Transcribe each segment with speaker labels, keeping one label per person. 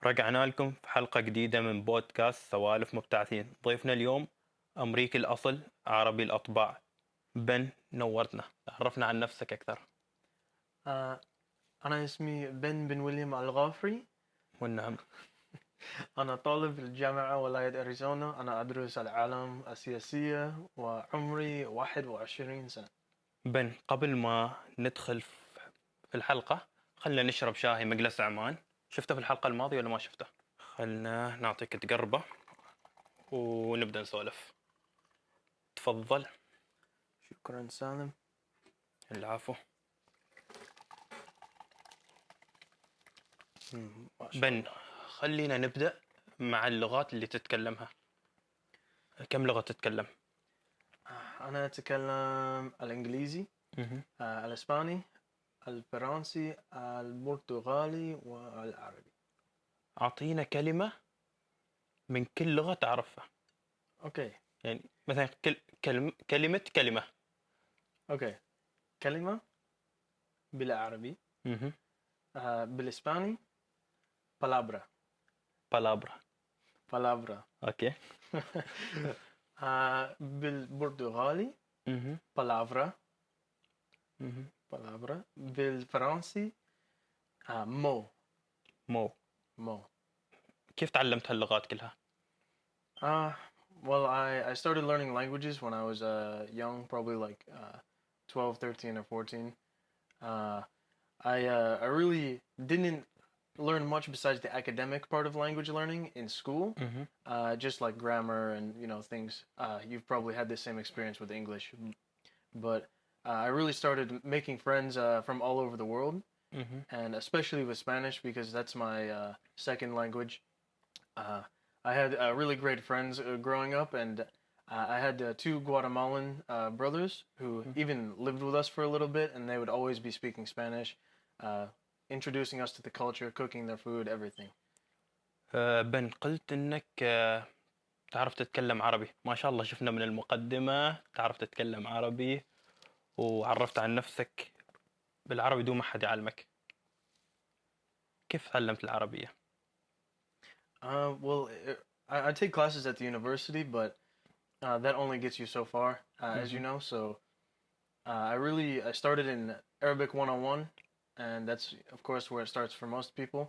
Speaker 1: رجعنا لكم في حلقة جديدة من بودكاست سوالف مبتعثين. ضيفنا اليوم أمريكي الأصل عربي الأطباع. بن، نورتنا، عرفنا عن نفسك أكثر.
Speaker 2: أنا اسمي بن ويليام الغافري.
Speaker 1: والنعم.
Speaker 2: أنا طالب في الجامعة ولاية أريزونا. أنا أدرس العلوم السياسية وعمري 21 سنة.
Speaker 1: بن، قبل ما ندخل في الحلقة خلنا نشرب شاي مجلس عمان. شفته في الحلقة الماضية ولا ما شفته؟ خلنا نعطيك تقربه ونبدأ نسولف. تفضل.
Speaker 2: شكرا سالم.
Speaker 1: العفو.
Speaker 2: ما شاء
Speaker 1: بن،
Speaker 2: الله.
Speaker 1: خلينا نبدأ مع اللغات اللي تتكلمها. كم لغة تتكلم؟
Speaker 2: أنا أتكلم الإنجليزي، الإسباني، الفرنسي، البرتغالي والعربي.
Speaker 1: أعطينا كلمة من كل لغة تعرفها.
Speaker 2: أوكي.
Speaker 1: يعني مثلا كلمة.
Speaker 2: أوكي. كلمة بالعربي. بالإسباني palabra.
Speaker 1: بالابرا. أوكي.
Speaker 2: بالبرتغالي palabra. بالفرنسي مو.
Speaker 1: كيف تعلمت هاللغات كلها؟
Speaker 2: Well, I started learning languages when I was young, probably like 12, 13, or 14. I really didn't learn much besides the academic part of language learning in school, just like grammar and things. You've probably had the same experience with English, but I really started making friends from all over the world, and especially with Spanish because that's my second language. I had really great friends growing up, and I had two Guatemalan brothers who even lived with us for a little bit, and they would always be speaking Spanish, introducing us to the culture, cooking their food, everything.
Speaker 1: بن، قلت إنك تعرف تتكلم عربي. ما شاء الله، شفنا من المقدمة تعرف تتكلم عربي وعرفت عن نفسك بالعربي دون ما حد يعلمك. كيف تعلمت العربية؟
Speaker 2: Well, I take classes at the university, but that only gets you so far, as you know. So I started in Arabic 101, and that's of course where it starts for most people.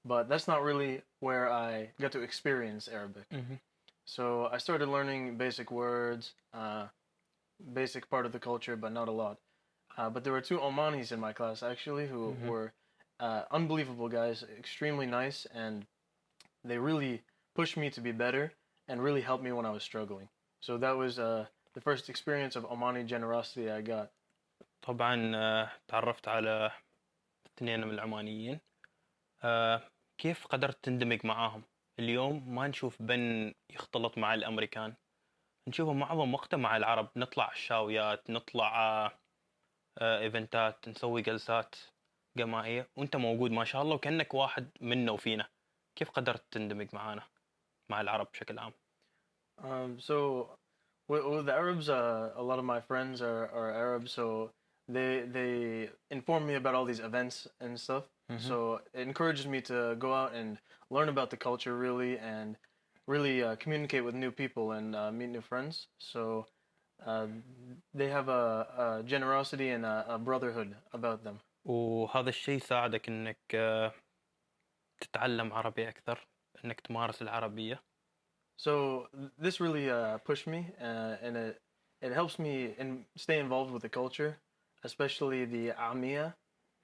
Speaker 2: But that's not really where I got to experience Arabic. So I started learning basic words, basic part of the culture, but not a lot. But there were two Omanis in my class actually who were unbelievable guys, extremely nice, and they really pushed me to be better and really helped me when I was struggling. So that was the first experience of Omani generosity I got.
Speaker 1: طبعا تعرفت على اثنين من العمانيين. كيف قدرت تندمج معاهم؟ اليوم ما نشوف بن يختلط مع الأمريكان، نشوفهم معظم وقته مع العرب. نطلع الشاويات، نطلع إيفنتات، نسوي جلسات جماعية، وأنت موجود ما شاء الله وكأنك واحد منا وفينا. كيف قدرت تندمج معانا مع العرب بشكل عام؟
Speaker 2: So with the Arabs, a lot of my friends are Arabs, so they inform me about all these events and stuff. So it encourages me to go out and learn about the culture really, and really communicate with new people and meet new friends. So they have a generosity and a brotherhood about them.
Speaker 1: وهذا الشيء ساعدك إنك تتعلم عربي أكثر، إنك تمارس العربية.
Speaker 2: So this really pushed me, and it helps me stay involved with the culture, especially the Amiya,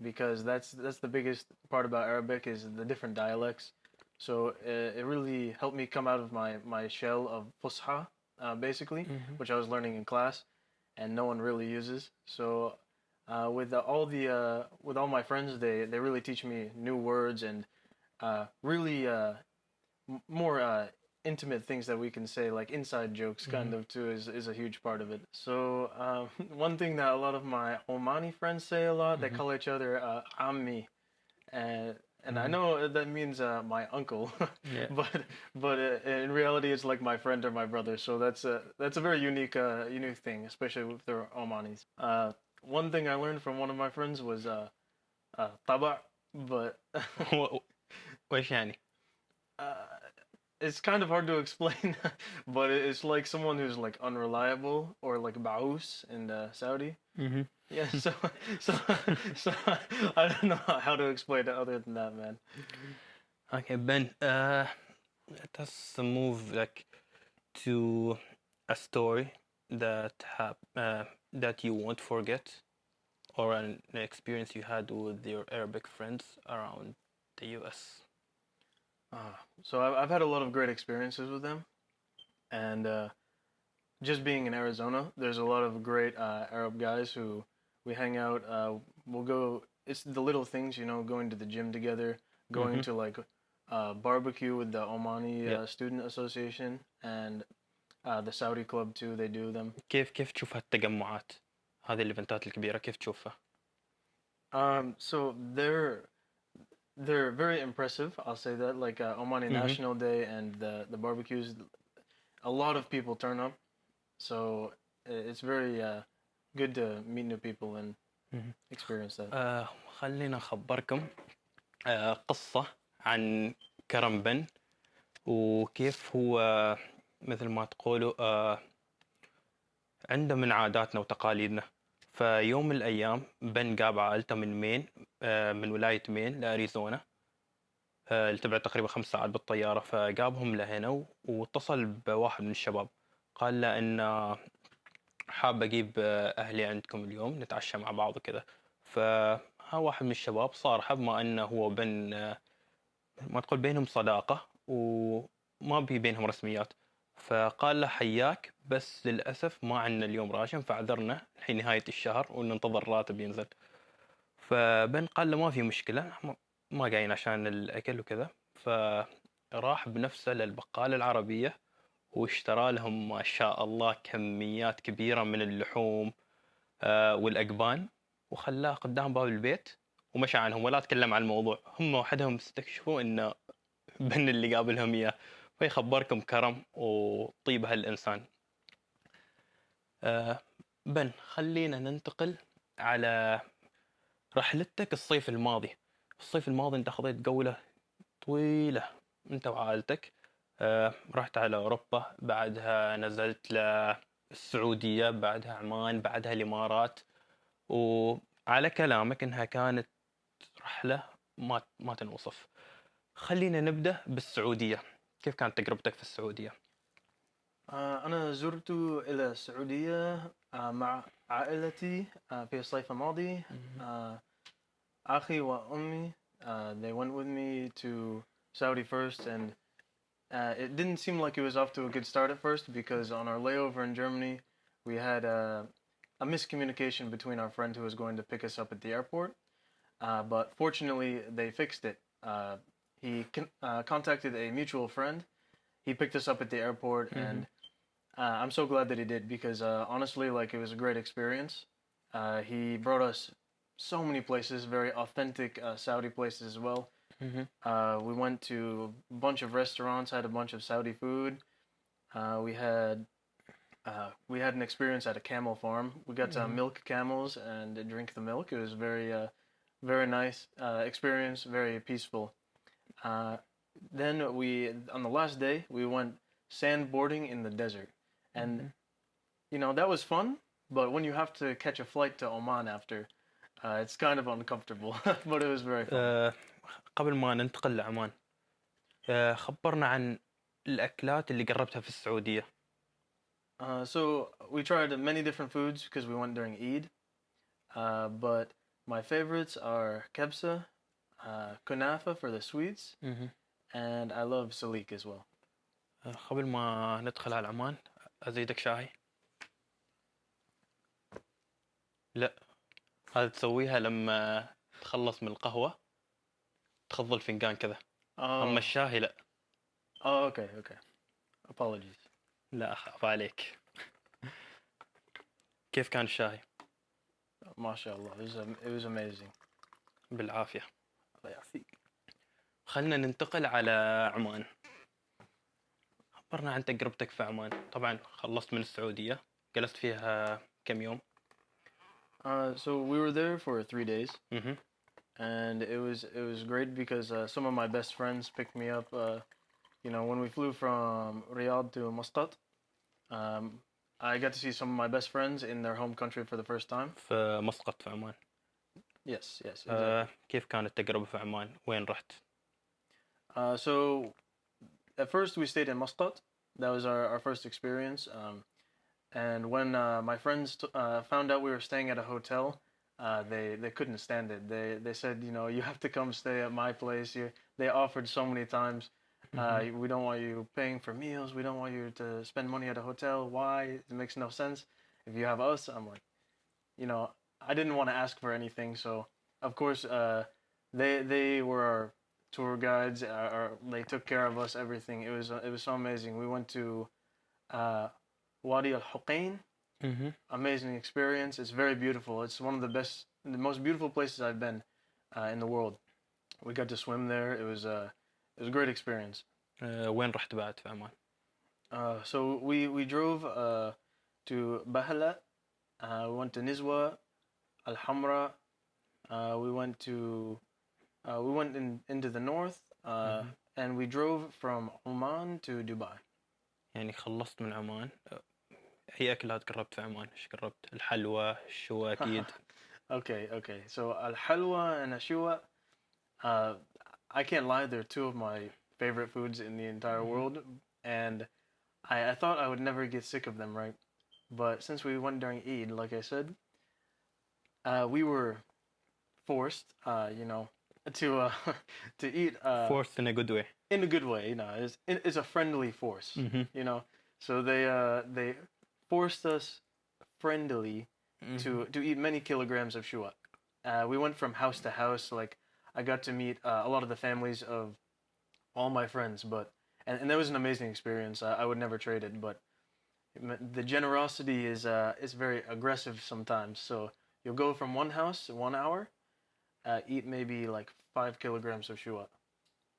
Speaker 2: because that's the biggest part about Arabic is the different dialects. So it really helped me come out of my shell of Fusha, basically, which I was learning in class, and no one really uses. So with all my friends, they really teach me new words and really more intimate things that we can say, like inside jokes kind of too, is a huge part of it. So one thing that a lot of my Omani friends say a lot, they call each other Ammi, and I know that means my uncle,
Speaker 1: Yeah.
Speaker 2: but in reality it's like my friend or my brother. So that's a very unique thing, especially with the Omanis. One thing I learned from one of my friends was taba, but
Speaker 1: وإيش يعني؟
Speaker 2: It's kind of hard to explain, but it's like someone who's like unreliable or like Baus in Saudi.
Speaker 1: Mm-hmm.
Speaker 2: Yeah, so so I don't know how to explain it other than that, man.
Speaker 1: Okay, Ben. Let us move like to a story that you won't forget, or an experience you had with your Arabic friends around the US.
Speaker 2: So I've had a lot of great experiences with them, and just being in Arizona, there's a lot of great Arab guys who we hang out. We'll go. It's the little things, you know, going to the gym together, going to like barbecue with the Omani
Speaker 1: Yeah.
Speaker 2: Student Association, and the Saudi club too. They do them.
Speaker 1: كيف تشوف هالتجمعات هذه الايفنتات الكبيرة كيف تشوفها؟
Speaker 2: So they're very impressive. I'll say that, like Omani National Day and the barbecues. A lot of people turn up, so it's very good to meet new people and experience that.
Speaker 1: خلينا أخبركم قصة عن كرم بن وكيف هو مثل ما تقولوا عنده من عاداتنا وتقاليدنا. فيوم من الأيام بن جاب عائلته من مين من ولاية مين لأريزونا، اللي تبعد تقريبا 5 ساعات بالطيارة. فجابهم لهنا واتصل بواحد من الشباب قال له إن حاب أجيب أهلي عندكم اليوم نتعشى مع بعض وكذا. فها واحد من الشباب صار بما أنه هو بن ما تقول بينهم صداقة وما بينهم رسميات، فقال له حياك بس للأسف ما عندنا اليوم راشن فاعذرنا الحين نهاية الشهر وننتظر الراتب ينزل. فبن قال له ما في مشكلة ما جايين عشان الأكل وكذا. فراح بنفسه للبقالة العربية واشترى لهم ما شاء الله كميات كبيرة من اللحوم والأجبان وخلاه قدام باب البيت ومشى عنهم ولا تكلم عن الموضوع. هم وحدهم استكشفوا إنه بن اللي قابلهم إياه. فيخبركم كرم وطيب هالإنسان. بن خلينا ننتقل على رحلتك الصيف الماضي. الصيف الماضي أنت خذيت جولة طويلة أنت وعائلتك، رحت على أوروبا، بعدها نزلت للسعودية، بعدها عمان، بعدها الإمارات، وعلى كلامك إنها كانت رحلة ما تنوصف. خلينا نبدأ بالسعودية. كيف كانت تجربتك في السعودية؟
Speaker 2: أنا زرت إلى السعودية مع عائلتي في الصيف الماضي. أخي وأمي they went with me to Saudi first, and it didn't seem like it was off to a good start at first because on our layover in Germany we had a miscommunication between our friend who was going to pick us up at the airport, but fortunately they fixed it. He contacted a mutual friend. He picked us up at the airport, and I'm so glad that he did because honestly, like, it was a great experience. He brought us so many places, very authentic Saudi places as well. We went to a bunch of restaurants, had a bunch of Saudi food. We had an experience at a camel farm. We got to milk camels and drink the milk. It was very nice experience, very peaceful. Then on the last day, we went sandboarding in the desert. And, you know, that was fun, but when you have to catch a flight to Oman after, it's kind of uncomfortable, but it was very fun.
Speaker 1: قبل ما ننتقل لعمان، خبرنا عن الأكلات اللي جربتها في السعودية.
Speaker 2: So we tried many different foods because we went during Eid, but my favorites are kebsa, kunafa for the sweets, and I love salik as well.
Speaker 1: قبل ما ندخل على عمان أزيدك شاي؟ لا، هذا تسويها لما تخلص من القهوة تخض الفنجان كذا. أما الشاي لا.
Speaker 2: Okay. Apologies.
Speaker 1: لا أخاف عليك. كيف كان الشاي؟
Speaker 2: ما شاء الله, it was amazing.
Speaker 1: بالعافية.
Speaker 2: الله يعافيك.
Speaker 1: خلنا ننتقل على عمان. خبرنا عن تجربتك في عمان. طبعا خلصت من السعودية، جلست فيها كم يوم؟
Speaker 2: So we were there for 3 days, and it was great because some of my best friends picked me up you know, when we flew from Riyadh to Muscat, I got to see some of my best friends in their home country for the first time.
Speaker 1: في مسقط في عمان.
Speaker 2: Yes, exactly.
Speaker 1: كيف كانت التجربة في عمان؟ وين رحت؟
Speaker 2: So at first we stayed in Muscat. That was our first experience. And when my friends found out we were staying at a hotel, they couldn't stand it. They said, you know, you have to come stay at my place. They offered so many times. We don't want you paying for meals. We don't want you to spend money at a hotel. Why? It makes no sense. If you have us, I'm like, you know, I didn't want to ask for anything. So of course, they were our tour guides. They took care of us. Everything. It was so amazing. We went to Wadi Al Huqain. Amazing experience. It's very beautiful. It's one of the most beautiful places I've been in the world. We got to swim there. It was a great experience.
Speaker 1: وين رحت بعد في عمان؟
Speaker 2: So we drove to Bahala. We went to Nizwa, Al Hamra. We went into the north, and we drove from Oman to Dubai.
Speaker 1: يعني خلصت من عمان. هي أكلات قربت في عمان؟ إيش قربت؟ الحلوى، الشوى أكيد.
Speaker 2: Okay. So Al Halwa and Ashua, I can't lie, they're two of my favorite foods in the entire world, and I thought I would never get sick of them, right? But since we went during Eid, like I said, we were forced, you know, to eat.
Speaker 1: Forced in a good way.
Speaker 2: In a good way, you know, it's a friendly force, you know. So they forced us friendly to eat many kilograms of shua. We went from house to house. Like I got to meet a lot of the families of all my friends, and that was an amazing experience. I would never trade it, but the generosity is very aggressive sometimes. So you'll go from one house 1 hour, eat maybe like 5 kilograms of shua,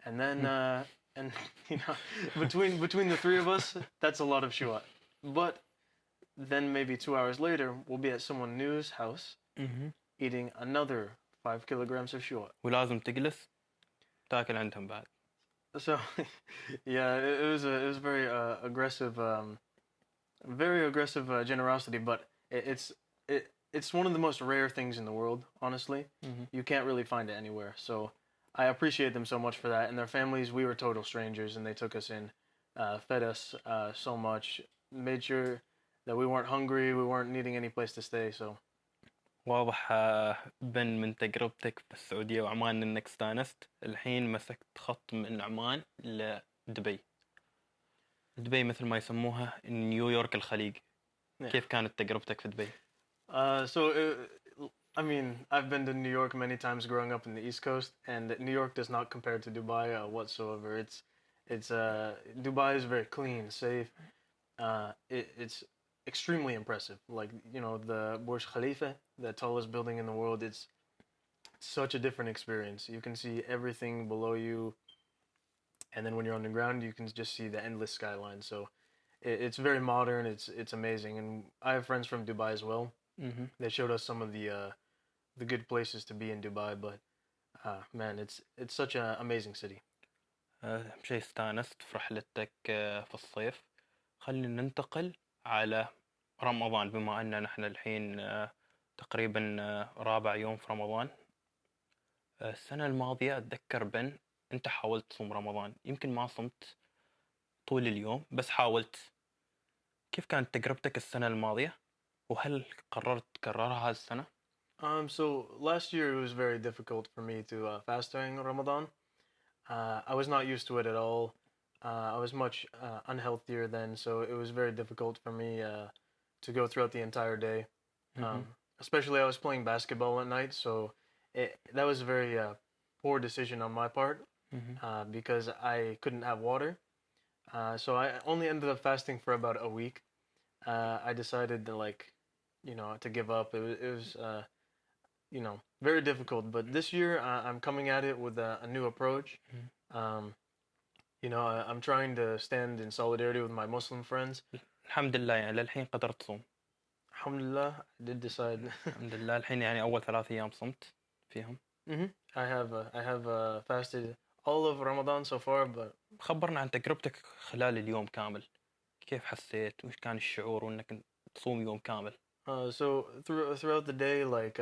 Speaker 2: and then and you know between the three of us, that's a lot of shua. But then maybe 2 hours later, we'll be at someone new's house eating another 5 kilograms of shua.
Speaker 1: ولازم تجلس تاكل عندهم بعد.
Speaker 2: So, yeah, it was very aggressive generosity, but it's one of the most rare things in the world. Honestly, you can't really find it anywhere. So, I appreciate them so much for that. And their families, we were total strangers, and they took us in, fed us so much, made sure that we weren't hungry, we weren't needing any place to stay. So.
Speaker 1: واضح بن من تجربتك في السعودية وعمان إنك استانست. الحين مسكت خط من عمان لدبي. دبي مثل ما يسموها نيويورك الخليج. كيف كانت تجربتك في دبي؟
Speaker 2: I mean, I've been to New York many times growing up in the East Coast, and New York does not compare to Dubai whatsoever. It's Dubai is very clean, safe. It's extremely impressive. Like, you know, the Burj Khalifa, the tallest building in the world, it's such a different experience. You can see everything below you, and then when you're on the ground, you can just see the endless skyline. So it's very modern. It's amazing, and I have friends from Dubai as well. They showed us some of the good places to be in Dubai, but man, it's such an amazing city.
Speaker 1: شيء استانست في رحلتك في الصيف. خلينا ننتقل على رمضان، بما أننا نحن الحين تقريبا رابع يوم في رمضان. السنة الماضية أتذكر بن أنت حاولت تصوم رمضان، يمكن ما صمت طول اليوم بس حاولت. كيف كانت تجربتك السنة الماضية؟ وهل قررت تكررها هذه السنة؟
Speaker 2: So last year it was very difficult for me to fast during Ramadan. I was not used to it at all. I was much unhealthier then, so it was very difficult for me to go throughout the entire day. Especially I was playing basketball at night, so that was a very poor decision on my part because I couldn't have water. So I only ended up fasting for about a week. I decided to to give up. It was very difficult. But this year I'm coming at it with a new approach. I'm trying to stand in solidarity with my Muslim friends.
Speaker 1: الحمد لله يعني للحين قدرت تصوم.
Speaker 2: Alhamdulillah, I did decide.
Speaker 1: الحمد لله الحين يعني أول 3 أيام صمت فيهم.
Speaker 2: I have fasted all of Ramadan so far, but
Speaker 1: خبرنا عن تجربتك خلال اليوم كامل. كيف حسيت وش كان الشعور وإنك تصوم يوم كامل؟
Speaker 2: So throughout the day, like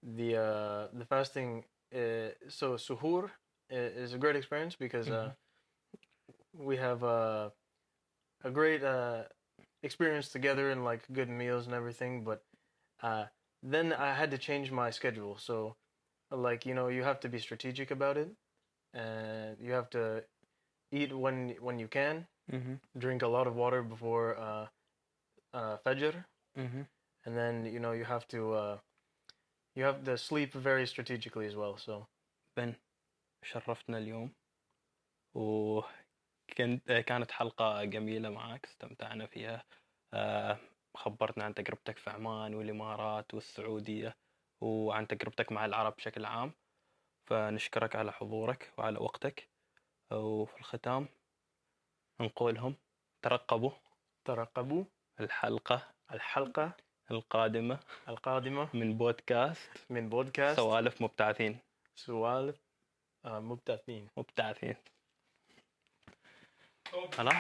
Speaker 2: the fasting. So suhoor is a great experience because we have a great experience together and like good meals and everything. But then I had to change my schedule. So like you have to be strategic about it, and you have to eat when you can. Drink a lot of water before fajr, and then you have to sleep very strategically as well. So
Speaker 1: بن شرفتنا اليوم كانت حلقة جميلة معك استمتعنا فيها. خبرتنا عن تجربتك في عمان والإمارات والسعودية وعن تجربتك مع العرب بشكل عام، فنشكرك على حضورك وعلى وقتك. وفي الختام نقولهم ترقبوا الحلقة القادمة من بودكاست سوالف مبتعثين.
Speaker 2: سوالف مبتعثين.
Speaker 1: خلاص.